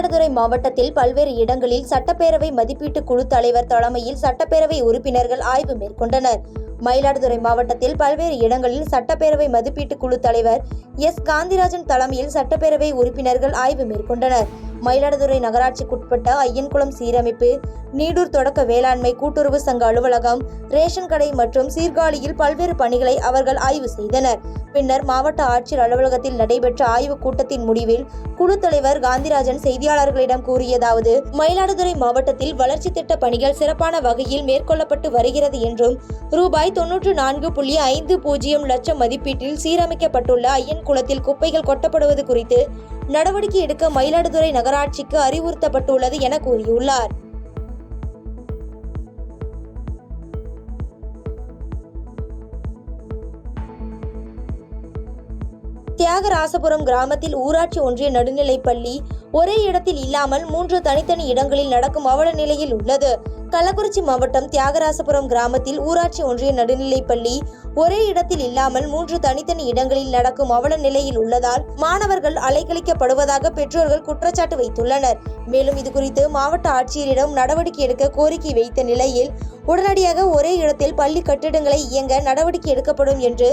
மயிலாடுதுறை மாவட்டத்தில் பல்வேறு இடங்களில் சட்டப்பேரவை மதிப்பீட்டு குழு தலைவர் தலைமையில் சட்டப்பேரவை உறுப்பினர்கள் ஆய்வு மேற்கொண்டனர். மயிலாடுதுறை மாவட்டத்தில் பல்வேறு இடங்களில் சட்டப்பேரவை மதிப்பீட்டு குழு தலைவர் காந்திராஜன் தலைமையில் சட்டப்பேரவை உறுப்பினர்கள் ஆய்வு மேற்கொண்டனர். மயிலாடுதுறை நகராட்சிக்குட்பட்ட ஐயன்குளம் சீரமைப்பு, நீடூர் தொடக்க வேளாண்மை கூட்டுறவு சங்க அலுவலகம், ரேஷன் கடை மற்றும் சீர்காழியில் பல்வேறு பணிகளை அவர்கள் ஆய்வு செய்தனர். பின்னர் மாவட்ட ஆட்சியர் அலுவலகத்தில் நடைபெற்ற ஆய்வுக் கூட்டத்தின் முடிவில் குழு தலைவர் காந்திராஜன் செய்தியாளர்களிடம் கூறியதாவது: மயிலாடுதுறை மாவட்டத்தில் வளர்ச்சி திட்ட பணிகள் சிறப்பான வகையில் மேற்கொள்ளப்பட்டு வருகிறது என்றும், ரூபாய் 94.50 லட்சம் மதிப்பீட்டில் சீரமைக்கப்பட்டுள்ள ஐயன்குளத்தில் குப்பைகள் கொட்டப்படுவது குறித்து நடவடிக்கை எடுக்க மயிலாடுதுறை நகராட்சிக்கு அறிவுறுத்தப்பட்டுள்ளது என கூறியுள்ளார். தியாகராசபுரம் கிராமத்தில் ஊராட்சி ஒன்றிய நடுநிலைப்பள்ளி ஒரே இடத்தில் இல்லாமல் 3 தனித்தனி இடங்களில் நடக்கும் அவல நிலையில் உள்ளது. கள்ளக்குறிச்சி மாவட்டம் தியாகராசபுரம் கிராமத்தில் ஊராட்சி ஒன்றிய நடுநிலைப்பள்ளி ஒரே இடத்தில் இல்லாமல் 3 தனித்தனி இடங்களில் நடக்கும் அவல நிலையில் உள்ளதால் மாணவர்கள் அலைக்கழிக்கப்படுவதாக பெற்றோர்கள் குற்றச்சாட்டு வைத்துள்ளனர். மேலும் இதுகுறித்து மாவட்ட ஆட்சியரிடம் நடவடிக்கை எடுக்க கோரிக்கை வைத்த நிலையில் உடனடியாக ஒரே இடத்தில் பள்ளி கட்டிடங்களை இயங்க நடவடிக்கை எடுக்கப்படும் என்று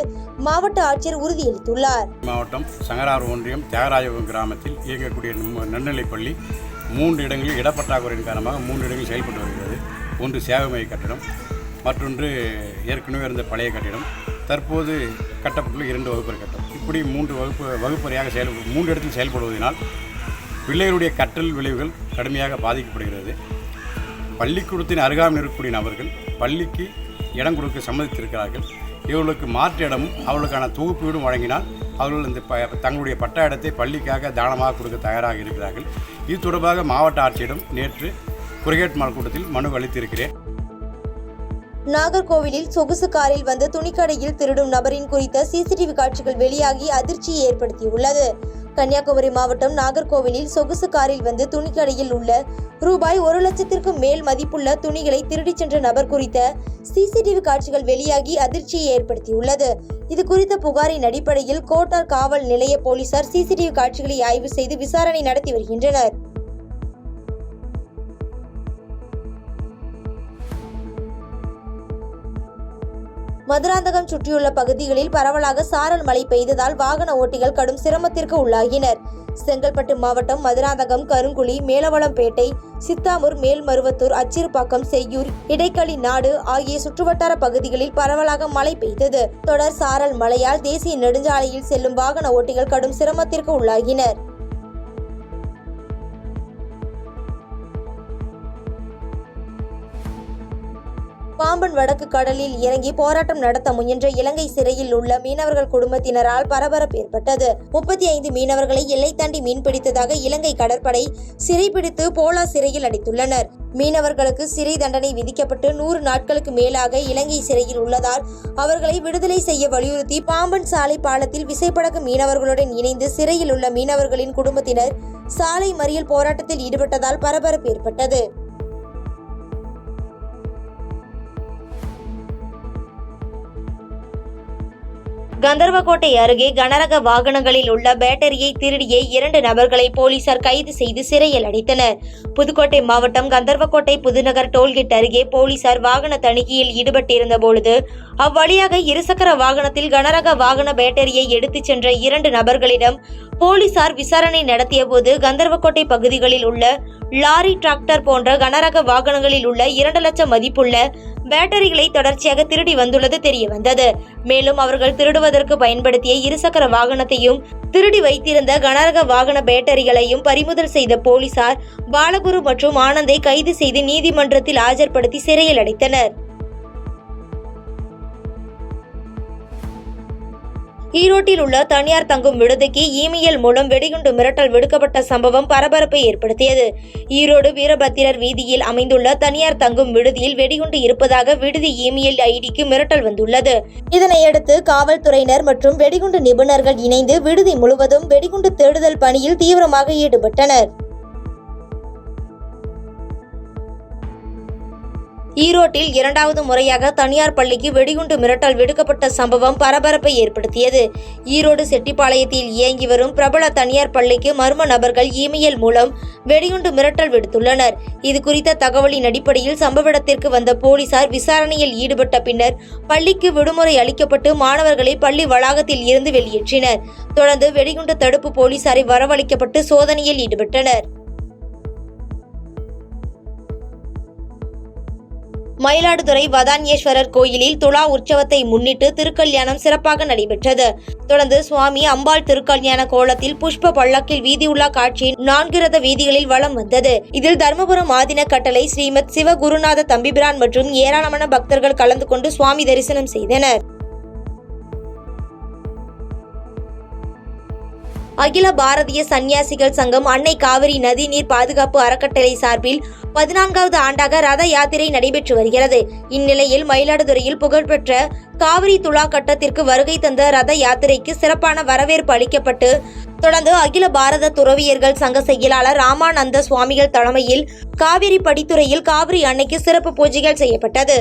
மாவட்ட ஆட்சியர் உறுதியளித்துள்ளார். மாவட்டம் சங்கரார் ஒன்றியம் தியாகராஜபுரம் கிராமத்தில் இயங்கக்கூடிய நடுநிலைப்பள்ளி 3 இடங்களில் இடப்பற்றாக்குறையின் காரணமாக 3 இடங்களில் செயல்பட்டு வருகிறது. ஒன்று சேவை மைய கட்டிடம், மற்றொன்று ஏற்கனவே இருந்த பழைய கட்டிடம், தற்போது கட்டப்பட்டுள்ள 2 வகுப்பறை கட்டம். இப்படி 3 வகுப்பறையாக 3 இடத்தில் செயல்படுவதனால் பிள்ளைகளுடைய கற்றல் விளைவுகள் கடுமையாக பாதிக்கப்படுகிறது. பள்ளிக்கூடத்தின் அருகாமையில் இருக்கக்கூடிய நபர்கள் பள்ளிக்கு இடம் கொடுக்க சம்மதித்திருக்கிறார்கள். இவர்களுக்கு மாற்று இடமும் அவர்களுக்கான தொகுப்பு வீடும் வழங்கினால் அவர்கள் இந்த தங்களுடைய பட்டா இடத்தை பள்ளிக்காக தானமாக கொடுக்க தயாராக இருக்கிறார்கள். இது தொடர்பாக மாவட்ட ஆட்சியிடம் நேற்று குறைகேட் மால் கூட்டத்தில் மனு அளித்திருக்கிறேன். நாகர்கோவிலில் சொகுசு காரில் வந்து துணிக்கடையில் திருடும் நபரின் குறித்த சிசிடிவி காட்சிகள் வெளியாகி அதிர்ச்சியை ஏற்படுத்தியுள்ளது. கன்னியாகுமரி மாவட்டம் நாகர்கோவிலில் சொகுசு காரில் வந்து துணிக்கடையில் உள்ள ரூபாய் 1 லட்சத்திற்கும் மேல் மதிப்புள்ள துணிகளை திருடிச் சென்ற நபர் குறித்த சிசிடிவி காட்சிகள் வெளியாகி அதிர்ச்சியை ஏற்படுத்தியுள்ளது. இது குறித்த புகாரின் அடிப்படையில் கோட்டார் காவல் நிலைய போலீசார் சிசிடிவி காட்சிகளை ஆய்வு செய்து விசாரணை நடத்தி வருகின்றனர். மதுராந்தகம் சுற்றியுள்ள பகுதிகளில் பரவலாக சாரல் மழை பெய்ததால் வாகன ஓட்டிகள் கடும் சிரமத்திற்கு உள்ளாகினர். செங்கல்பட்டு மாவட்டம் மதுராந்தகம், கருங்குழி, மேலவளம்பேட்டை, சித்தாமூர், மேல்மருவத்தூர், அச்சிறுபாக்கம், செய்யூர், இடைக்களி நாடு ஆகிய சுற்றுவட்டார பகுதிகளில் பரவலாக மழை பெய்தது. தொடர் சாரல் மழையால் தேசிய நெடுஞ்சாலையில் செல்லும் வாகன ஓட்டிகள் கடும் சிரமத்திற்கு உள்ளாகினர். பாம்பன் வடக்கு கடலில் இறங்கி போராட்டம் நடத்த முயன்ற இலங்கை சிறையில் உள்ள மீனவர்கள் குடும்பத்தினரால் பரபரப்பு ஏற்பட்டது. 35 மீனவர்களை எல்லை தாண்டி மீன்பிடித்ததாக இலங்கை கடற்படை சிறைபிடித்து போலா சிறையில் அடைத்துள்ளனர். மீனவர்களுக்கு சிறை தண்டனை விதிக்கப்பட்டு 100 நாட்களுக்கு மேலாக இலங்கை சிறையில் உள்ளதால் அவர்களை விடுதலை செய்ய வலியுறுத்தி பாம்பன் சாலை பாலத்தில் விசைப்படகு மீனவர்களுடன் இணைந்து சிறையில் உள்ள மீனவர்களின் குடும்பத்தினர் சாலை மறியல் போராட்டத்தில் ஈடுபட்டதால் பரபரப்பு ஏற்பட்டது. கந்தர்வக்கோட்டை அருகே கனரக வாகனங்களில் உள்ள பேட்டரியை திருடிய 2 நபர்களை போலீசார் கைது செய்து சிறையில் அடைத்தனர். புதுக்கோட்டை மாவட்டம் கந்தர்வக்கோட்டை புதுநகர் டோல்கேட் அருகே போலீசார் வாகன தணிக்கையில் ஈடுபட்டிருந்த பொழுது அவ்வழியாக இருசக்கர வாகனத்தில் கனரக வாகன பேட்டரியை எடுத்துச் சென்ற 2 நபர்களிடம் போலீசார் விசாரணை நடத்திய போது கந்தர்வக்கோட்டை பகுதிகளில் உள்ள லாரி, டிராக்டர் போன்ற கனரக வாகனங்களில் உள்ள 2 லட்சம் மதிப்புள்ள பேட்டரிகளை தொடர்ச்சியாக திருடி வந்துள்ளது தெரிய வந்தது. மேலும் அவர்கள் திருடுவதற்கு பயன்படுத்திய இருசக்கர வாகனத்தையும் திருடி வைத்திருந்த கனரக வாகன பேட்டரிகளையும் பறிமுதல் செய்த போலீசார் பாலகுரு மற்றும் ஆனந்தை கைது செய்து நீதிமன்றத்தில் ஆஜர்படுத்தி சிறையில் அடைத்தனர். ஈரோட்டில் உள்ள தனியார் தங்கும் விடுதிக்கு இமெயில் மூலம் வெடிகுண்டு மிரட்டல் விடுக்கப்பட்ட சம்பவம் பரபரப்பை ஏற்படுத்தியது. ஈரோடு வீரபத்திரர் வீதியில் அமைந்துள்ள தனியார் தங்கும் விடுதியில் வெடிகுண்டு இருப்பதாக விடுதி இமெயில் ஐடிக்கு மிரட்டல் வந்துள்ளது. இதனையடுத்து காவல்துறையினர் மற்றும் வெடிகுண்டு நிபுணர்கள் இணைந்து விடுதி முழுவதும் வெடிகுண்டு தேடுதல் பணியில் தீவிரமாக ஈடுபட்டனர். ஈரோட்டில் இரண்டாவது முறையாக தனியார் பள்ளிக்கு வெடிகுண்டு மிரட்டல் விடுக்கப்பட்ட சம்பவம் பரபரப்பை ஏற்படுத்தியது. ஈரோடு செட்டிப்பாளையத்தில் இயங்கி வரும் பிரபல தனியார் பள்ளிக்கு மர்ம நபர்கள் இமெயில் மூலம் வெடிகுண்டு மிரட்டல் விடுத்துள்ளனர். இது குறித்த தகவலின் அடிப்படையில் சம்பவ இடத்திற்கு வந்த போலீசார் விசாரணையில் ஈடுபட்ட பின்னர் பள்ளிக்கு விடுமுறை அளிக்கப்பட்டு மாணவர்களை பள்ளி வளாகத்தில் இருந்து வெளியேற்றினர். தொடர்ந்து வெடிகுண்டு தடுப்பு போலீசாரை வரவழைக்கப்பட்டு சோதனையில் ஈடுபட்டனர். மயிலாடுதுறை வதான்யேஸ்வரர் கோயிலில் துலா உற்சவத்தை முன்னிட்டு திருக்கல்யாணம் சிறப்பாக நடைபெற்றது. தொடர்ந்து சுவாமி அம்பாள் திருக்கல்யாண கோலத்தில் புஷ்ப பல்லக்கில் வீதியுலா காட்சி 4 ரத வீதிகளில் வலம் வந்தது. இதில் தர்மபுரம் ஆதீன கட்டளை ஸ்ரீமத் சிவகுருநாத தம்பிபிரான் மற்றும் ஏராளமான பக்தர்கள் கலந்து கொண்டு சுவாமி தரிசனம் செய்தனர். அகில பாரதிய சன்னியாசிகள் சங்கம் அன்னை காவிரி நதிநீர் பாதுகாப்பு அறக்கட்டளை சார்பில் 14வது ஆண்டாக ரத யாத்திரை நடைபெற்று வருகிறது. இந்நிலையில் மயிலாடுதுறையில் புகழ்பெற்ற காவிரி துலா கட்டத்திற்கு வருகை தந்த ரத யாத்திரைக்கு சிறப்பான வரவேற்பு அளிக்கப்பட்டு தொடர்ந்து அகில பாரத துறவியர்கள் சங்க செயலாளர் ராமானந்த சுவாமிகள் தலைமையில் காவிரி படித்துறையில் காவிரி அன்னைக்கு சிறப்பு பூஜைகள் செய்யப்பட்டது.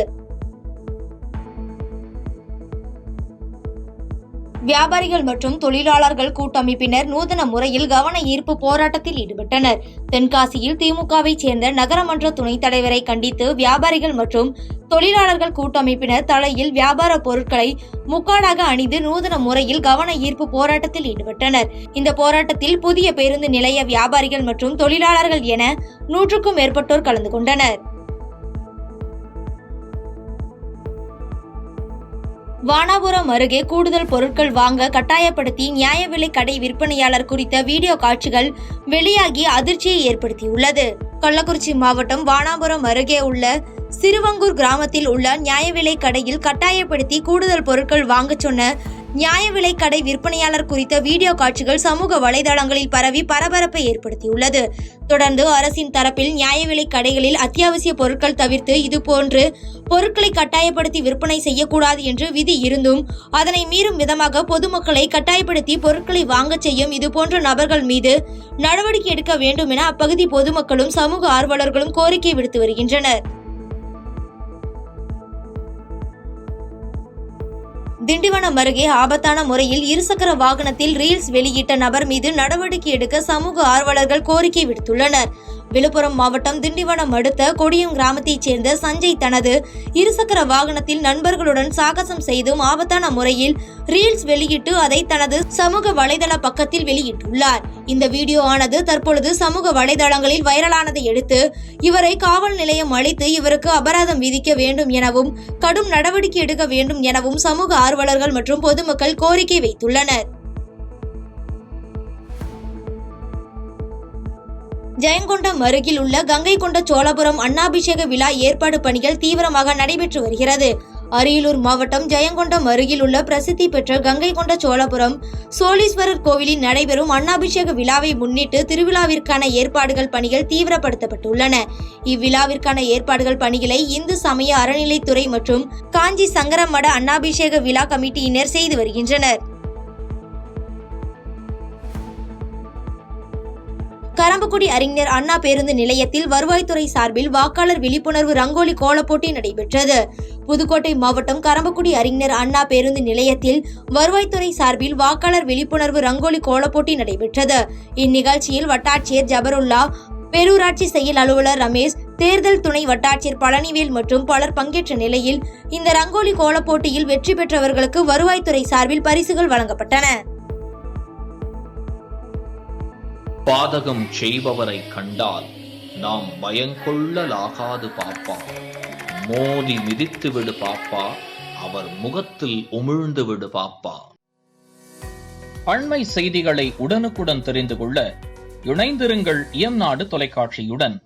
வியாபாரிகள் மற்றும் தொழிலாளர்கள் கூட்டமைப்பினர் நூதன முறையில் கவன ஈர்ப்பு போராட்டத்தில் ஈடுபட்டனர். தென்காசியில் திமுகவை சேர்ந்த நகரமன்ற துணைத் தலைவரை கண்டித்து வியாபாரிகள் மற்றும் தொழிலாளர்கள் கூட்டமைப்பினர் தலையில் வியாபார பொருட்களை முக்காடாக அணிந்து நூதன முறையில் கவன ஈர்ப்பு போராட்டத்தில் ஈடுபட்டனர். இந்த போராட்டத்தில் புதிய பேருந்து நிலைய வியாபாரிகள் மற்றும் தொழிலாளர்கள் என 100க்கும் மேற்பட்டோர் கலந்து கொண்டனர். வானாபுரம் அருகே கூடுதல் பொருட்கள் வாங்க கட்டாயப்படுத்தி நியாய விலை கடை விற்பனையாளர் குறித்த வீடியோ காட்சிகள் வெளியாகி அதிர்ச்சியை ஏற்படுத்தியுள்ளது. கள்ளக்குறிச்சி மாவட்டம் வானாபுரம் அருகே உள்ள சிறுவங்கூர் கிராமத்தில் உள்ள நியாய விலை கடையில் கட்டாயப்படுத்தி கூடுதல் பொருட்கள் வாங்க சொன்ன நியாய விலை கடை விற்பனையாளர் குறித்த வீடியோ காட்சிகள் சமூக வலைதளங்களில் பரவி பரபரப்பை ஏற்படுத்தியுள்ளது. தொடர்ந்து அரசின் தரப்பில் நியாய விலை கடைகளில் அத்தியாவசிய பொருட்கள் தவிர்த்து இதுபோன்று பொருட்களை கட்டாயப்படுத்தி விற்பனை செய்யக்கூடாது என்று விதி இருந்தும் அதனை மீறும் விதமாக பொதுமக்களை கட்டாயப்படுத்தி பொருட்களை வாங்க செய்யும் இதுபோன்ற நபர்கள் மீது நடவடிக்கை எடுக்க வேண்டும் என அப்பகுதி பொதுமக்களும் சமூக ஆர்வலர்களும் கோரிக்கை விடுத்து வருகின்றனர். திண்டிவனம் அருகே ஆபத்தான முறையில் இருசக்கர வாகனத்தில் ரீல்ஸ் வெளியிட்ட நபர் மீது நடவடிக்கை எடுக்க சமூக ஆர்வலர்கள் கோரிக்கை விடுத்துள்ளனர். விழுப்புரம் மாவட்டம் திண்டிவனம் அடுத்த கொடியம் கிராமத்தைச் சேர்ந்த சஞ்சய் தனது இருசக்கர வாகனத்தில் நண்பர்களுடன் சாகசம் செய்தும் ஆபத்தான முறையில் ரீல்ஸ் வெளியிட்டு அதை தனது சமூக வலைதள பக்கத்தில் வெளியிட்டுள்ளார். இந்த வீடியோ ஆனது தற்பொழுது சமூக வலைதளங்களில் வைரலானதை அடுத்து இவரை காவல் நிலையம் அழைத்து இவருக்கு அபராதம் விதிக்க வேண்டும் எனவும் கடும் நடவடிக்கை எடுக்க வேண்டும் எனவும் சமூக ஆர்வலர்கள் மற்றும் பொதுமக்கள் கோரிக்கை வைத்துள்ளனர். ஜெயங்கொண்டம் அருகில் உள்ள கங்கை கொண்ட சோழபுரம் அன்னாபிஷேக விழா ஏற்பாடு பணிகள் தீவிரமாக நடைபெற்று வருகிறது. அரியலூர் மாவட்டம் ஜெயங்கொண்டம் அருகில் உள்ள பிரசித்தி பெற்ற கங்கை கொண்ட சோழபுரம் சோழீஸ்வரர் கோவிலில் நடைபெறும் அன்னாபிஷேக விழாவை முன்னிட்டு திருவிழாவிற்கான ஏற்பாடுகள் பணிகள் தீவிரப்படுத்தப்பட்டுள்ளன. இவ்விழாவிற்கான ஏற்பாடுகள் பணிகளை இந்து சமய அறநிலைத்துறை மற்றும் காஞ்சி சங்கரமட அன்னாபிஷேக விழா கமிட்டியினர் செய்து வருகின்றனர். கரம்பக்குடி அறிஞர் அண்ணா பேருந்து நிலையத்தில் வருவாய்த்துறை சார்பில் வாக்காளர் விழிப்புணர்வு ரங்கோலி கோலப்போட்டி நடைபெற்றது. புதுக்கோட்டை மாவட்டம் கரம்பக்குடி அறிஞர் அண்ணா பேருந்து நிலையத்தில் வருவாய்த்துறை சார்பில் வாக்காளர் விழிப்புணர்வு ரங்கோலி கோலப்போட்டி நடைபெற்றது. இந்நிகழ்ச்சியில் வட்டாட்சியர் ஜபருல்லா, பேரூராட்சி செயல் அலுவலர் ரமேஷ், தேர்தல் துணை வட்டாட்சியர் பழனிவேல் மற்றும் பலர் பங்கேற்ற நிலையில் இந்த ரங்கோலி கோலப்போட்டியில் வெற்றி பெற்றவர்களுக்கு வருவாய்த்துறை சார்பில் பரிசுகள் வழங்கப்பட்டன. பாதகம் செய்பவரை கண்டால் நாம் பயங்கொள்ளலாகாது பாப்பா, மோதி மிதித்து விடு பாப்பா, அவர் முகத்தில் உமிழ்ந்து விடு பாப்பா. அண்மை செய்திகளை உடனுக்குடன் தெரிந்து கொள்ள இணைந்திருங்கள் இயம்நாடு தொலைக்காட்சியுடன்.